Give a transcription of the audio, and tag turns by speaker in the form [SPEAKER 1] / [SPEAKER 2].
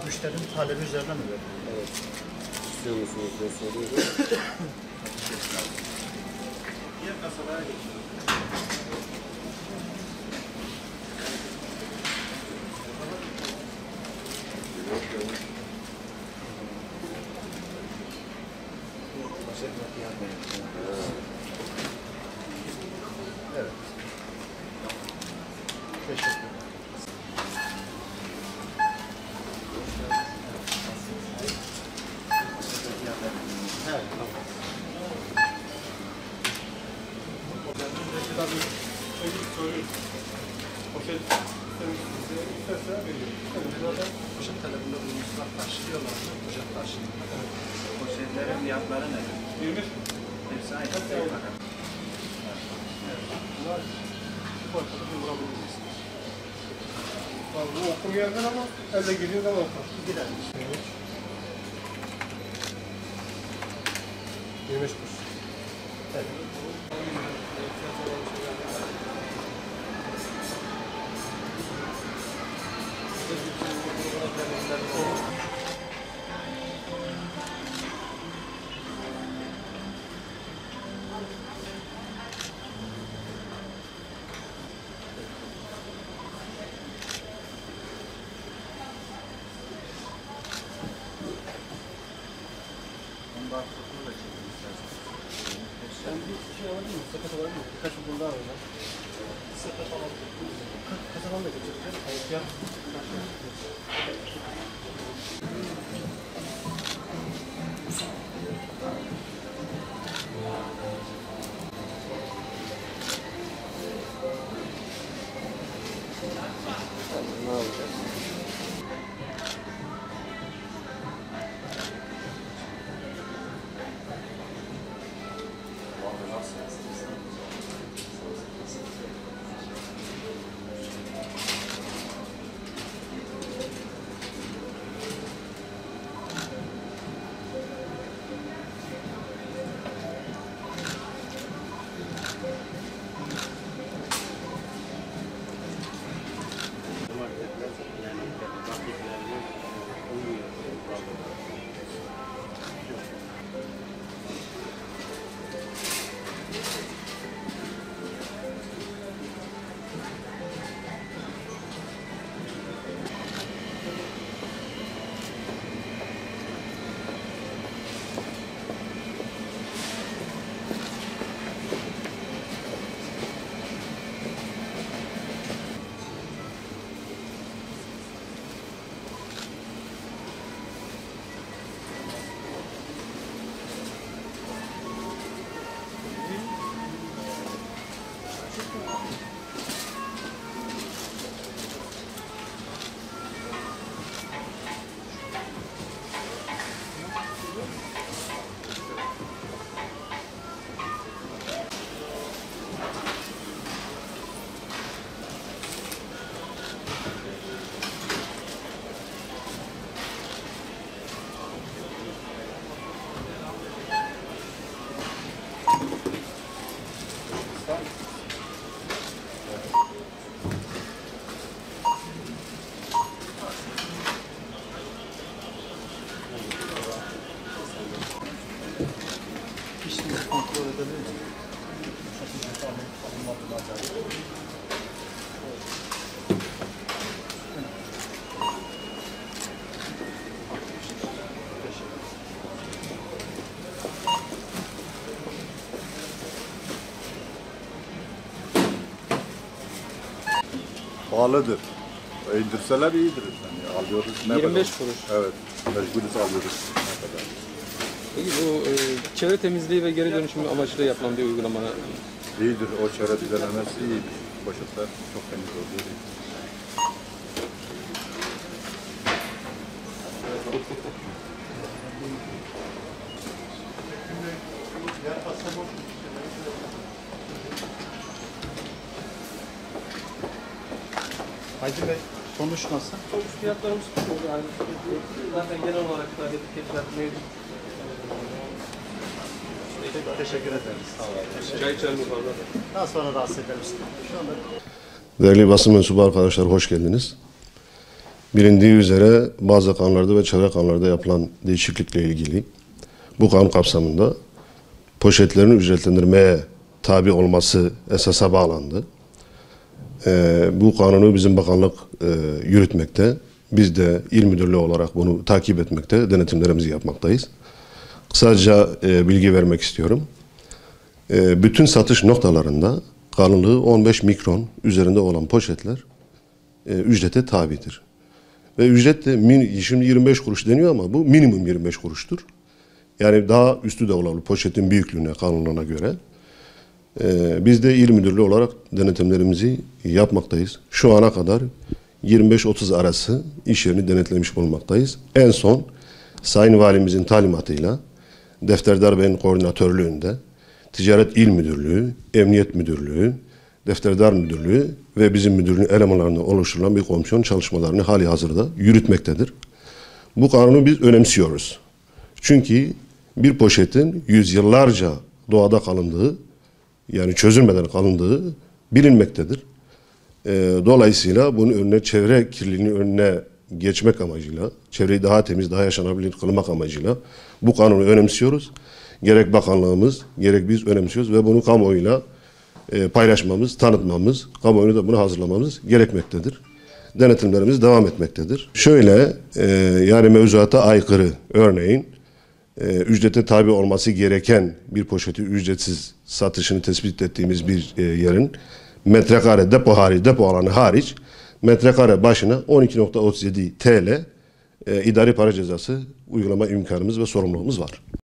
[SPEAKER 1] Müşterinin talebi üzerine mi veriyor?
[SPEAKER 2] Evet. İstiyor musunuz diye soruyoruz.
[SPEAKER 1] Diğer kasalara geçiyoruz. Evet. Teşekkür ederim. Evet, tamam.
[SPEAKER 3] Tabii önce soruyoruz. Poşet isterse veriyoruz.
[SPEAKER 1] Zaten poşet talebinde bulunmuşlar, taşıyorlar. Poşet taşıyor. Poşetlerin fiyatları ne?
[SPEAKER 3] 20.
[SPEAKER 1] Hepsi aynı.
[SPEAKER 3] Bunlar bu parçada bir vurabiliriz. Bu okumayanlar ama elde gidiyor ama okur.
[SPEAKER 1] Gider.
[SPEAKER 3] 25 kuruş.
[SPEAKER 1] Evet.
[SPEAKER 3] Ben bir şey alabilir miyim? Sepet alabilir miyim? Birkaç ürün daha var. Sepet alabilir miyim? Kasadan da getireceğim. Fiyat.
[SPEAKER 2] Ne yapacağız?
[SPEAKER 1] İşini kontrol edebilir miyim?
[SPEAKER 4] Pahalıdır. İndirseler iyidir. Yani alıyoruz. Ne
[SPEAKER 2] 25
[SPEAKER 4] kadar?
[SPEAKER 2] kuruş.
[SPEAKER 4] Evet. Mecburuz alıyoruz. Ne kadar?
[SPEAKER 2] Peki bu çevre temizliği ve geri dönüşüm amaçlı yapılan bir uygulama.
[SPEAKER 4] İyidir. O çevre düzenlemesi iyidir. Poşetler çok temiz oluyor.
[SPEAKER 1] Hacı Bey, Sonuç nasıl?
[SPEAKER 3] Sonuç fiyatlarımız yani zaten genel olarak da etiketler mevcut.
[SPEAKER 1] Teşekkür ederiz. Sağ olun.
[SPEAKER 2] Çay içer mi fazla?
[SPEAKER 1] Daha sonra rahatsız ederiz. Şu anda
[SPEAKER 5] Değerli basın mensubu arkadaşlar, hoş geldiniz. Bilindiği üzere bazı kanunlarda ve çevre kanunlarda yapılan değişiklikle ilgili bu kanun kapsamında poşetlerin ücretlendirmeye tabi olması esasa bağlandı. Bu kanunu bizim bakanlık yürütmekte. Biz de il müdürlüğü olarak bunu takip etmekte, denetimlerimizi yapmaktayız. Kısaca bilgi vermek istiyorum. Bütün satış noktalarında kalınlığı 15 mikron üzerinde olan poşetler ücrete tabidir. Ve ücret de şimdi 25 kuruş deniyor ama bu minimum 25 kuruştur. Yani daha üstü de olabilir poşetin büyüklüğüne, kalınlığına göre. Biz de il müdürlüğü olarak denetimlerimizi yapmaktayız. Şu ana kadar 25-30 arası iş yerini denetlemiş bulunmaktayız. En son Sayın Valimizin talimatıyla Defterdar Bey'in koordinatörlüğünde Ticaret İl Müdürlüğü, Emniyet Müdürlüğü, Defterdar Müdürlüğü ve bizim müdürlüğün elemanlarından oluşturulan bir komisyon çalışmalarını hali hazırda yürütmektedir. Bu kanunu biz önemsiyoruz. Çünkü bir poşetin yüzyıllarca doğada kalındığı, yani çözülmeden kalındığı bilinmektedir. Dolayısıyla bunun önüne, çevre kirliliğinin önüne geçmek amacıyla, çevreyi daha temiz, daha yaşanabilir kılmak amacıyla bu kanunu önemsiyoruz. Gerek bakanlığımız, gerek biz önemsiyoruz ve bunu kamuoyuyla paylaşmamız, tanıtmamız, kamuoyunu da bunu hazırlamamız gerekmektedir. Denetimlerimiz devam etmektedir. Şöyle, yani mevzuata aykırı, örneğin ücrete tabi olması gereken bir poşeti ücretsiz satışını tespit ettiğimiz bir yerin metrekare depo alanı hariç metrekare başına 12.37 TL idari para cezası uygulama imkanımız ve sorumluluğumuz var.